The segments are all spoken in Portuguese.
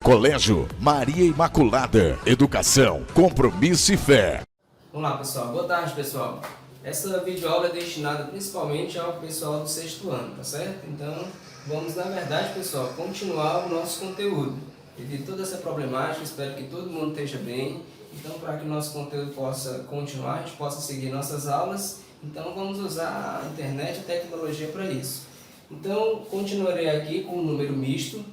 Colégio Maria Imaculada. Educação, compromisso e fé. Vamos lá, pessoal. Boa tarde, pessoal. Essa videoaula é destinada principalmente ao pessoal do 6º ano, tá certo? Então, vamos, na verdade, pessoal, continuar o nosso conteúdo. Devido a toda essa problemática, espero que todo mundo esteja bem. Então, para que o nosso conteúdo possa continuar, a gente possa seguir nossas aulas, então vamos usar a internet e a tecnologia para isso. Então, continuarei aqui com o número misto.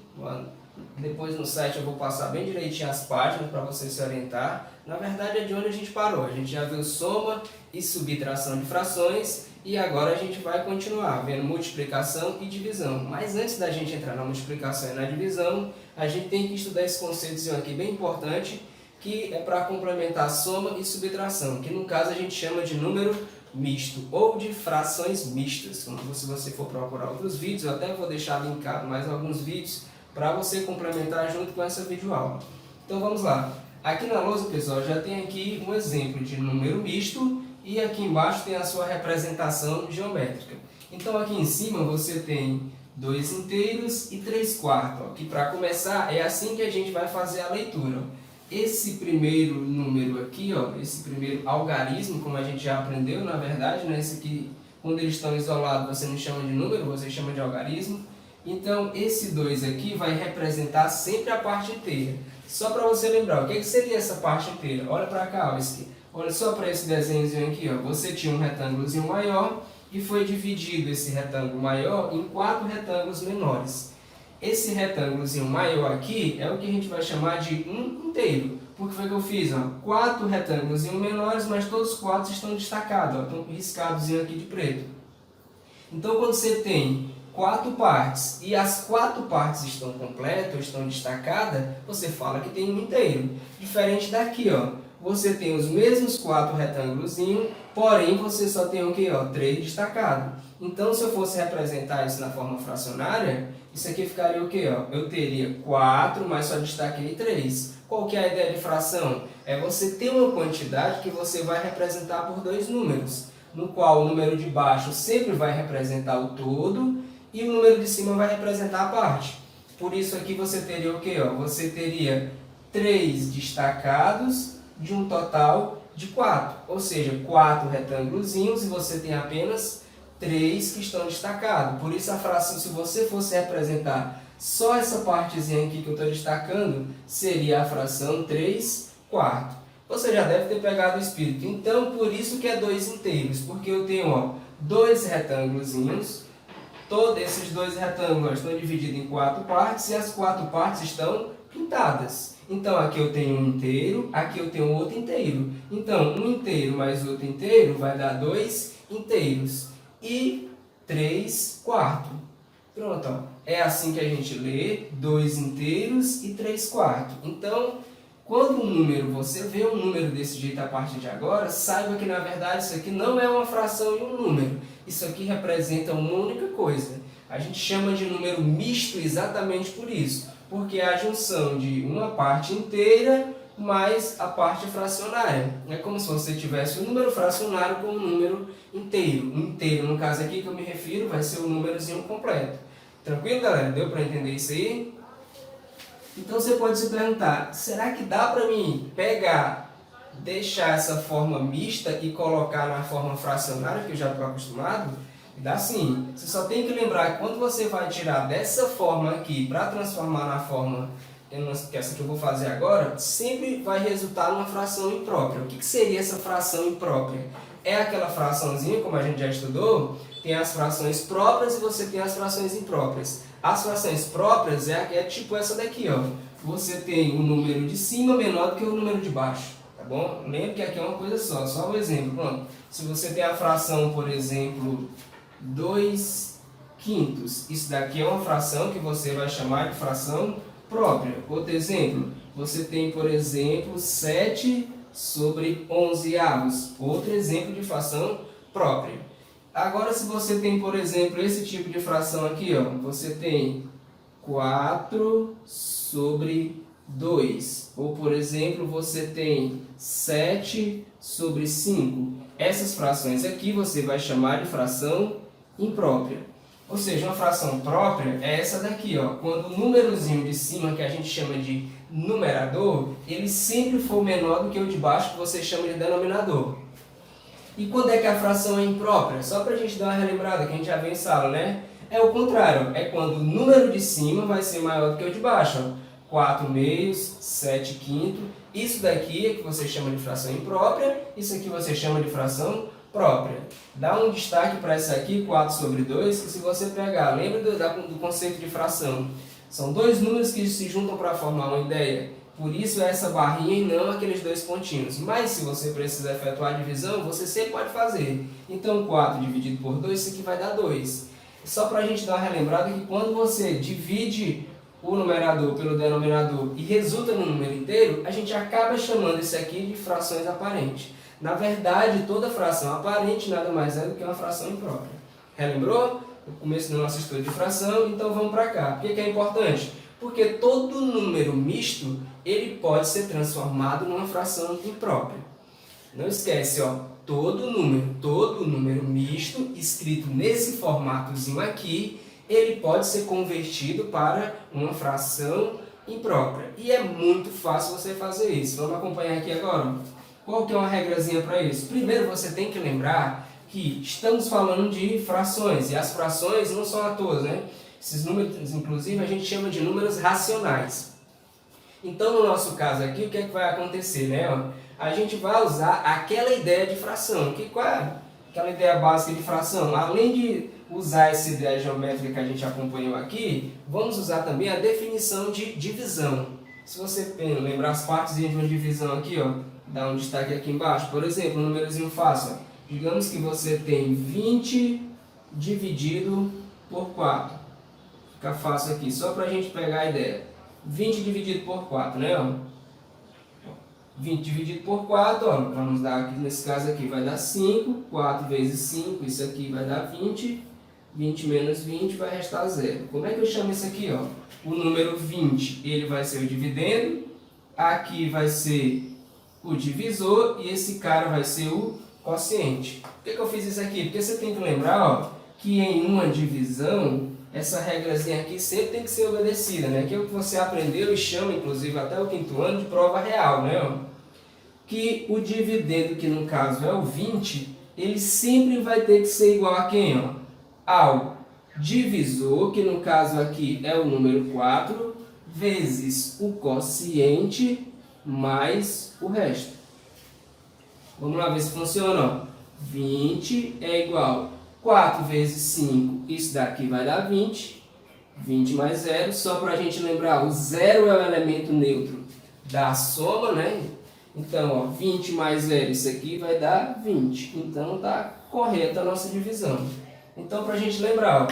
Depois no site eu vou passar bem direitinho as páginas para você se orientar. Na verdade é de onde a gente parou. A gente já viu soma e subtração de frações e agora a gente vai continuar vendo multiplicação e divisão. Mas antes da gente entrar na multiplicação e na divisão, a gente tem que estudar esse conceitozinho aqui bem importante, que é para complementar soma e subtração, que no caso a gente chama de número misto ou de frações mistas. Como se você for procurar outros vídeos, eu até vou deixar linkado mais alguns vídeos para você complementar junto com essa videoaula. Então vamos lá. Aqui na lousa, pessoal, já tem aqui um exemplo de número misto e aqui embaixo tem a sua representação geométrica. Então aqui em cima você tem 2 inteiros e 3/4. Que para começar é assim que a gente vai fazer a leitura. Esse primeiro número aqui, esse primeiro algarismo, como a gente já aprendeu, na verdade, né? Esse aqui, quando eles estão isolados, você não chama de número, você chama de algarismo. Então, esse 2 aqui vai representar sempre a parte inteira. Só para você lembrar, o que seria essa parte inteira? Olha para cá, olha só para esse desenhozinho aqui. Você tinha um retângulozinho maior e foi dividido esse retângulo maior em 4 retângulos menores. Esse retângulozinho maior aqui é o que a gente vai chamar de um inteiro. Porque foi que eu fiz? 4 retângulos menores, mas todos os 4 estão destacados. Estão riscados aqui de preto. Então, quando você tem 4 partes e as 4 partes estão completas, estão destacadas, você fala que tem um inteiro. Diferente daqui, você tem os mesmos 4 retângulos, porém você só tem o quê? 3 destacados. Então, se eu fosse representar isso na forma fracionária, isso aqui ficaria o quê? Eu teria 4, mas só destaquei 3. Qual que é a ideia de fração? É você ter uma quantidade que você vai representar por 2 números, no qual o número de baixo sempre vai representar o todo, e o número de cima vai representar a parte. Por isso aqui você teria o quê? Você teria 3 destacados de um total de 4. Ou seja, 4 retângulozinhos e você tem apenas 3 que estão destacados. Por isso a fração, se você fosse representar só essa partezinha aqui que eu estou destacando, seria a fração 3/4. Você já deve ter pegado o espírito. Então, por isso que é 2 inteiros. Porque eu tenho 2 retângulozinhos. Todos esses 2 retângulos estão divididos em 4 partes e as 4 partes estão pintadas. Então, aqui eu tenho um inteiro, aqui eu tenho outro inteiro. Então, um inteiro mais outro inteiro vai dar 2 inteiros e 3/4. Pronto, é assim que a gente lê 2 inteiros e 3/4. Então, quando um número, você vê um número desse jeito a partir de agora, saiba que na verdade isso aqui não é uma fração e um número. Isso aqui representa uma única coisa. A gente chama de número misto exatamente por isso. Porque é a junção de uma parte inteira mais a parte fracionária. É como se você tivesse um número fracionário com um número inteiro. Um inteiro, no caso aqui que eu me refiro, vai ser o númerozinho completo. Tranquilo, galera? Deu para entender isso aí? Então você pode se perguntar, será que dá para mim deixar essa forma mista e colocar na forma fracionária, que eu já estou acostumado? Dá sim. Você só tem que lembrar que quando você vai tirar dessa forma aqui para transformar na forma que essa que eu vou fazer agora, sempre vai resultar numa fração imprópria. O que seria essa fração imprópria? É aquela fraçãozinha, como a gente já estudou, tem as frações próprias e você tem as frações impróprias. As frações próprias é tipo essa daqui, Você tem o número de cima menor do que o número de baixo, tá bom? Lembra que aqui é uma coisa só um exemplo. Pronto. Se você tem a fração, por exemplo, 2/5, isso daqui é uma fração que você vai chamar de fração própria. Outro exemplo, você tem, por exemplo, 7/11. Outro exemplo de fração própria. Agora, se você tem, por exemplo, esse tipo de fração aqui, você tem 4/2. Ou, por exemplo, você tem 7/5. Essas frações aqui você vai chamar de fração imprópria. Ou seja, uma fração própria é essa daqui, ó. Quando o númerozinho de cima, que a gente chama de numerador, ele sempre for menor do que o de baixo, que você chama de denominador. E quando é que a fração é imprópria? Só para a gente dar uma relembrada, que a gente já viu em sala, né? É o contrário, é quando o número de cima vai ser maior do que o de baixo, ó. 4 meios, 7 quintos. Isso daqui é que você chama de fração imprópria, isso aqui você chama de fração própria. Dá um destaque para essa aqui, 4 sobre 2, que se você pegar, lembra do conceito de fração? São dois números que se juntam para formar uma ideia. Por isso é essa barrinha e não aqueles dois pontinhos. Mas se você precisar efetuar a divisão, você sempre pode fazer. Então 4 dividido por 2, isso aqui vai dar 2. Só para a gente dar uma relembrada que quando você divide o numerador pelo denominador e resulta no número inteiro, a gente acaba chamando isso aqui de frações aparentes. Na verdade, toda fração aparente nada mais é do que uma fração imprópria. Relembrou? No começo do nosso estudo de fração, então vamos para cá. Por que é importante? Porque todo número misto, ele pode ser transformado numa fração imprópria. Não esquece, ó, todo número misto, escrito nesse formatozinho aqui, ele pode ser convertido para uma fração imprópria. E é muito fácil você fazer isso. Vamos acompanhar aqui agora. Qual que é uma regrazinha para isso? Primeiro você tem que lembrar que estamos falando de frações, e as frações não são à toa, né? Esses números, inclusive, a gente chama de números racionais. Então, no nosso caso aqui, o que é que vai acontecer, né? A gente vai usar aquela ideia de fração. Qual é aquela ideia básica de fração? Além de usar essa ideia geométrica que a gente acompanhou aqui, vamos usar também a definição de divisão. Se você lembrar as partes de uma divisão aqui, ó, dá um destaque aqui embaixo. Por exemplo, um númerozinho fácil. Ó. Digamos que você tem 20 dividido por 4. Fica fácil aqui, só para a gente pegar a ideia. 20 dividido por 4, né? Ó. 20 dividido por 4, ó, vamos dar aqui, nesse caso aqui, vai dar 5. 4 vezes 5, isso aqui vai dar 20. 20 menos 20 vai restar 0. Como é que eu chamo isso aqui? Ó? O número 20, ele vai ser o dividendo. Aqui vai ser o divisor e esse cara vai ser o quociente. Por que eu fiz isso aqui? Porque você tem que lembrar, ó, que em uma divisão, essa regrazinha aqui sempre tem que ser obedecida, né? Que é o que você aprendeu e chama, inclusive, até o 5º ano de prova real, né? Ó? Que o dividendo, que no caso é o 20, ele sempre vai ter que ser igual a quem? Ó? Ao divisor, que no caso aqui é o número 4, vezes o quociente mais o resto. Vamos lá ver se funciona. Ó. 20 é igual a 4 vezes 5, isso daqui vai dar 20. 20 mais 0, só para a gente lembrar, o 0 é o elemento neutro da soma, né? Então, ó, 20 mais 0, isso aqui vai dar 20. Então, está correta a nossa divisão. Então, para a gente lembrar, ó,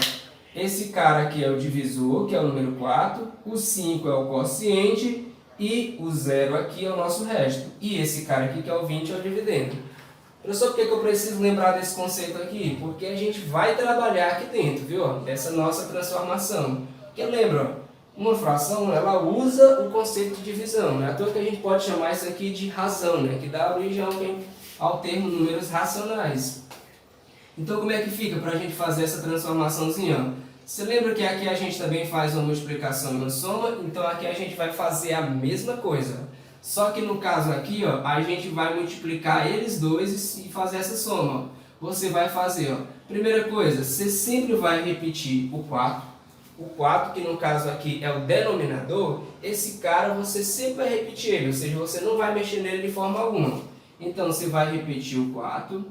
esse cara aqui é o divisor, que é o número 4, o 5 é o quociente e o 0 aqui é o nosso resto. E esse cara aqui, que é o 20, é o dividendo. Professor, por que eu preciso lembrar desse conceito aqui? Porque a gente vai trabalhar aqui dentro, viu? Dessa nossa transformação. Porque lembra, uma fração, ela usa o conceito de divisão. Não é à toa que a gente pode chamar isso aqui de razão, né? Que dá origem ao termo números racionais. Então, como é que fica para a gente fazer essa transformaçãozinha? Você lembra que aqui a gente também faz uma multiplicação e uma soma? Então, aqui a gente vai fazer a mesma coisa. Só que no caso aqui, ó, a gente vai multiplicar eles dois e fazer essa soma. Você vai fazer, ó, primeira coisa, você sempre vai repetir o 4. O 4, que no caso aqui é o denominador, esse cara você sempre vai repetir ele, ou seja, você não vai mexer nele de forma alguma. Então, você vai repetir o 4,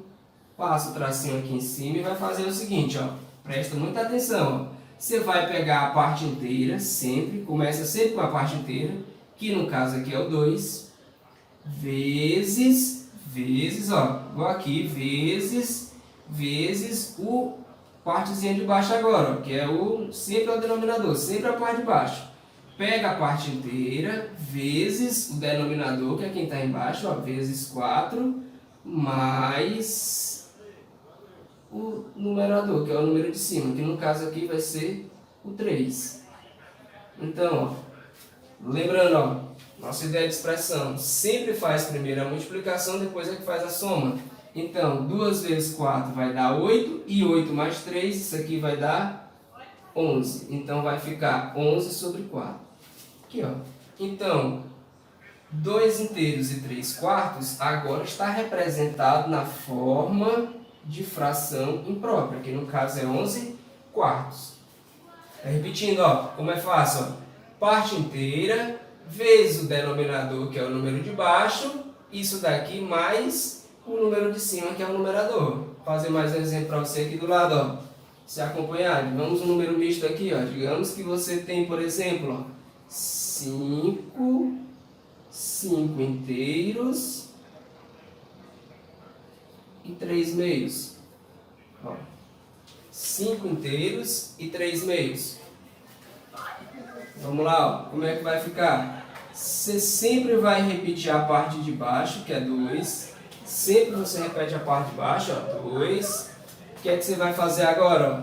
passa o tracinho aqui em cima e vai fazer o seguinte, ó, presta muita atenção. Ó. Você vai pegar a parte inteira, sempre, começa sempre com a parte inteira, que no caso aqui é o 2, vezes, ó, igual aqui, vezes o partezinha de baixo agora, ó, que é sempre o denominador, sempre a parte de baixo. Pega a parte inteira, vezes o denominador, que é quem está embaixo, ó, vezes 4, mais o numerador, que é o número de cima, que no caso aqui vai ser o 3. Então, ó, lembrando, ó, nossa ideia de expressão sempre faz primeiro a multiplicação, depois é que faz a soma. Então, 2 vezes 4 vai dar 8, e 8 mais 3, isso aqui vai dar 11. Então, vai ficar 11 sobre 4. Aqui, ó. Então, 2 inteiros e 3 quartos agora está representado na forma de fração imprópria, que no caso é 11 quartos. Repetindo, ó, como é fácil, ó. Parte inteira vezes o denominador, que é o número de baixo, isso daqui mais o número de cima, que é o numerador. Vou fazer mais um exemplo para você aqui do lado, ó. Se acompanhar, vamos um número misto aqui, ó. Digamos que você tem, por exemplo, ó, 5 inteiros e 3 meios. Ó, 5 inteiros e 3 meios. Vamos lá, ó. Como é que vai ficar? Você sempre vai repetir a parte de baixo, que é 2. Sempre você repete a parte de baixo, ó, 2. O que é que você vai fazer agora? Ó?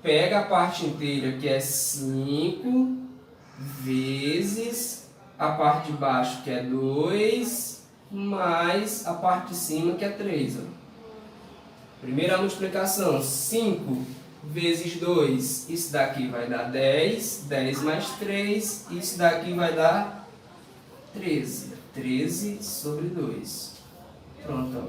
Pega a parte inteira, que é 5, vezes a parte de baixo, que é 2, mais a parte de cima, que é 3. Ó. Primeira multiplicação, 5 vezes 2, isso daqui vai dar 10, 10 mais 3, isso daqui vai dar 13, 13 sobre 2. Pronto, ó.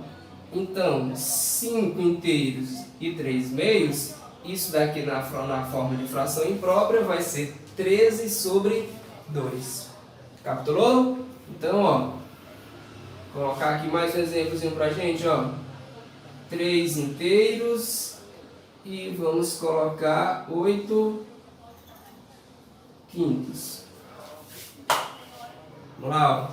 Então, 5 inteiros e 3 meios, isso daqui na forma de fração imprópria vai ser 13 sobre 2. Capturou? Então, ó, vou colocar aqui mais um exemplozinho pra gente, ó. 3 inteiros e vamos colocar 8 quintos. Vamos lá, ó.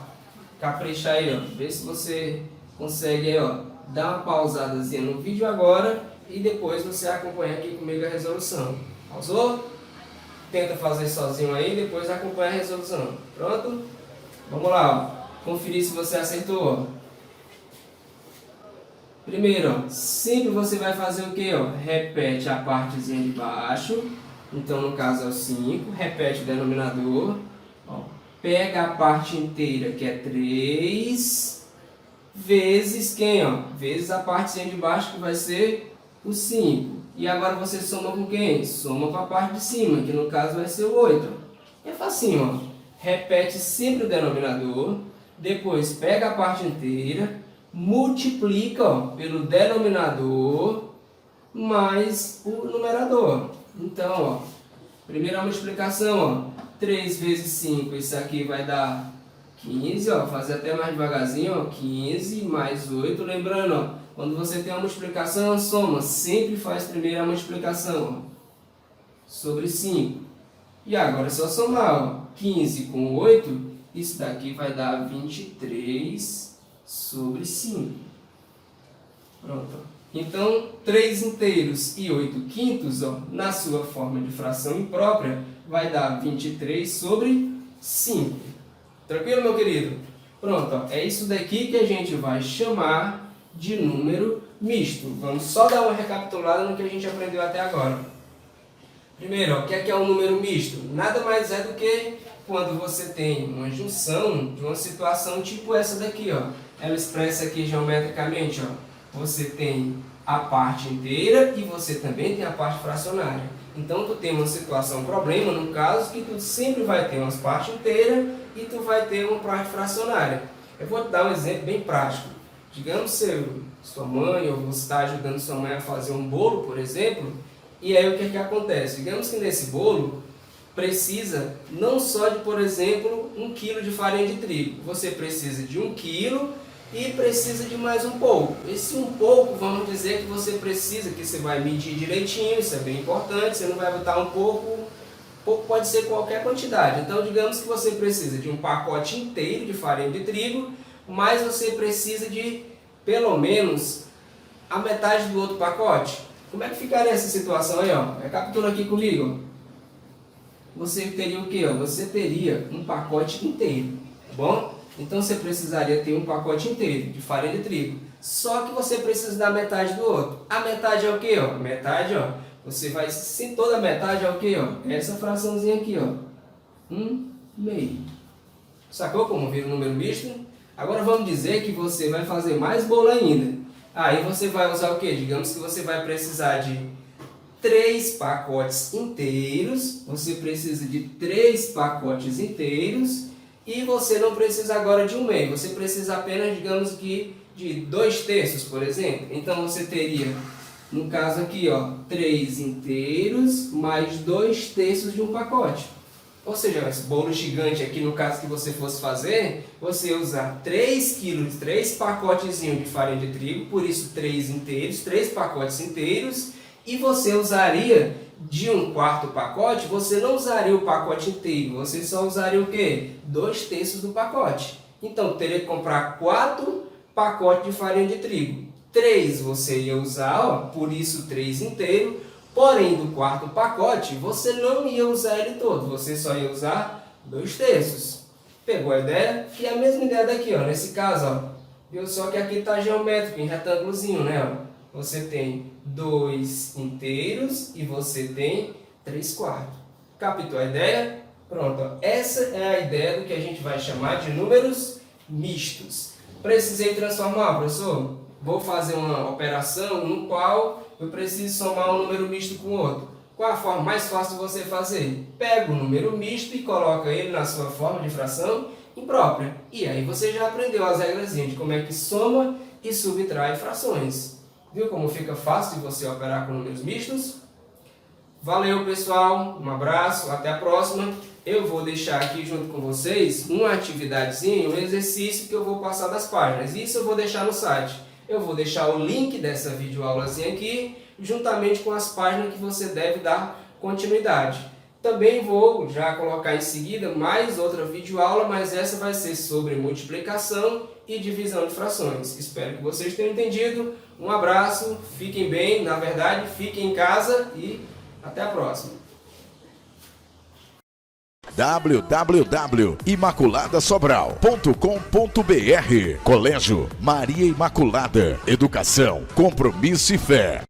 Capricha aí, ó. Vê se você consegue aí, ó, dar uma pausadazinha no vídeo agora e depois você acompanha aqui comigo a resolução. Pausou? Tenta fazer sozinho aí, depois acompanha a resolução. Pronto? Vamos lá, ó. Conferir se você acertou, ó. Primeiro, ó, sempre você vai fazer o que? Repete a partezinha de baixo. Então, no caso é o 5. Repete o denominador. Ó, pega a parte inteira, que é 3. Vezes quem? Ó? Vezes a partezinha de baixo, que vai ser o 5. E agora você soma com quem? Soma com a parte de cima, que no caso vai ser o 8. É facinho, ó. Repete sempre o denominador. Depois pega a parte inteira. Multiplica, ó, pelo denominador mais o numerador. Então, ó, primeira multiplicação, ó, 3 vezes 5, isso aqui vai dar 15, ó, fazer até mais devagarzinho, ó, 15 mais 8. Lembrando, ó, quando você tem uma multiplicação, soma, sempre faz primeiro a multiplicação, ó, sobre 5. E agora é só somar, ó, 15 com 8, isso daqui vai dar 23 sobre 5. Pronto. Então, 3 inteiros e 8 quintos, ó, na sua forma de fração imprópria, vai dar 23 sobre 5. Tranquilo, meu querido? Pronto, ó, é isso daqui que a gente vai chamar de número misto. Vamos só dar uma recapitulada no que a gente aprendeu até agora. Primeiro, ó, o que é um número misto? Nada mais é do que quando você tem uma junção de uma situação tipo essa daqui, ó. Ela expressa aqui geometricamente, ó. Você tem a parte inteira e você também tem a parte fracionária. Então, tu tem uma situação, um problema, no caso, que tu sempre vai ter uma parte inteira e tu vai ter uma parte fracionária. Eu vou te dar um exemplo bem prático. Digamos sua mãe, ou você está ajudando sua mãe a fazer um bolo, por exemplo, e aí o que acontece? Digamos que nesse bolo precisa não só de, por exemplo, 1 kg de farinha de trigo. Você precisa de 1 kg e precisa de mais um pouco. Esse um pouco, vamos dizer que você precisa, que você vai medir direitinho, isso é bem importante, você não vai botar um pouco pode ser qualquer quantidade. Então, digamos que você precisa de um pacote inteiro de farinha de trigo, mas você precisa de, pelo menos, a metade do outro pacote. Como é que ficaria essa situação aí, ó? Recapitula aqui comigo. Você teria o quê? Você teria um pacote inteiro, tá bom? Então você precisaria ter um pacote inteiro de farinha de trigo. Só que você precisa da metade do outro. A metade é o quê? A metade, ó, você vai, se toda a metade é o quê? Essa fraçãozinha aqui, ó, 1/2. Sacou como vira o número misto? Agora vamos dizer que você vai fazer mais bolo ainda. Aí você vai usar o quê? Digamos que você vai precisar de 3 pacotes inteiros, você precisa de 3 pacotes inteiros, e você não precisa agora de 1/2, você precisa apenas, digamos que, de 2/3, por exemplo. Então você teria, no caso aqui, ó, 3 inteiros mais 2/3 de um pacote. Ou seja, esse bolo gigante aqui, no caso que você fosse fazer, você ia usar 3 quilos, 3 pacotezinhos de farinha de trigo, por isso 3 inteiros, 3 pacotes inteiros, e você usaria de 1/4 pacote, você não usaria o pacote inteiro, você só usaria o quê? 2/3 do pacote. Então, teria que comprar 4 pacotes de farinha de trigo. 3 você ia usar, ó, por isso 3 inteiro. Porém, do 4º pacote, você não ia usar ele todo, você só ia usar 2/3. Pegou a ideia? E a mesma ideia daqui, ó, nesse caso, ó, viu só que aqui está geométrico, em retângulozinho, né? Ó. Você tem 2 inteiros e você tem 3/4. Captou a ideia? Pronto, ó. Essa é a ideia do que a gente vai chamar de números mistos. Precisei transformar, professor? Vou fazer uma operação no qual eu preciso somar um número misto com outro. Qual a forma mais fácil de você fazer? Pega o número misto e coloca ele na sua forma de fração imprópria. E aí você já aprendeu as regrazinhas de como é que soma e subtrai frações. Viu como fica fácil de você operar com números mistos? Valeu, pessoal. Um abraço. Até a próxima. Eu vou deixar aqui junto com vocês uma atividadezinha, um exercício que eu vou passar das páginas. Isso eu vou deixar no site. Eu vou deixar o link dessa videoaulazinha aqui, juntamente com as páginas que você deve dar continuidade. Também vou já colocar em seguida mais outra videoaula, mas essa vai ser sobre multiplicação e divisão de frações. Espero que vocês tenham entendido. Um abraço, fiquem bem, na verdade, fiquem em casa e até a próxima. www.imaculadasobral.com.br Colégio Maria Imaculada. Educação, compromisso e fé.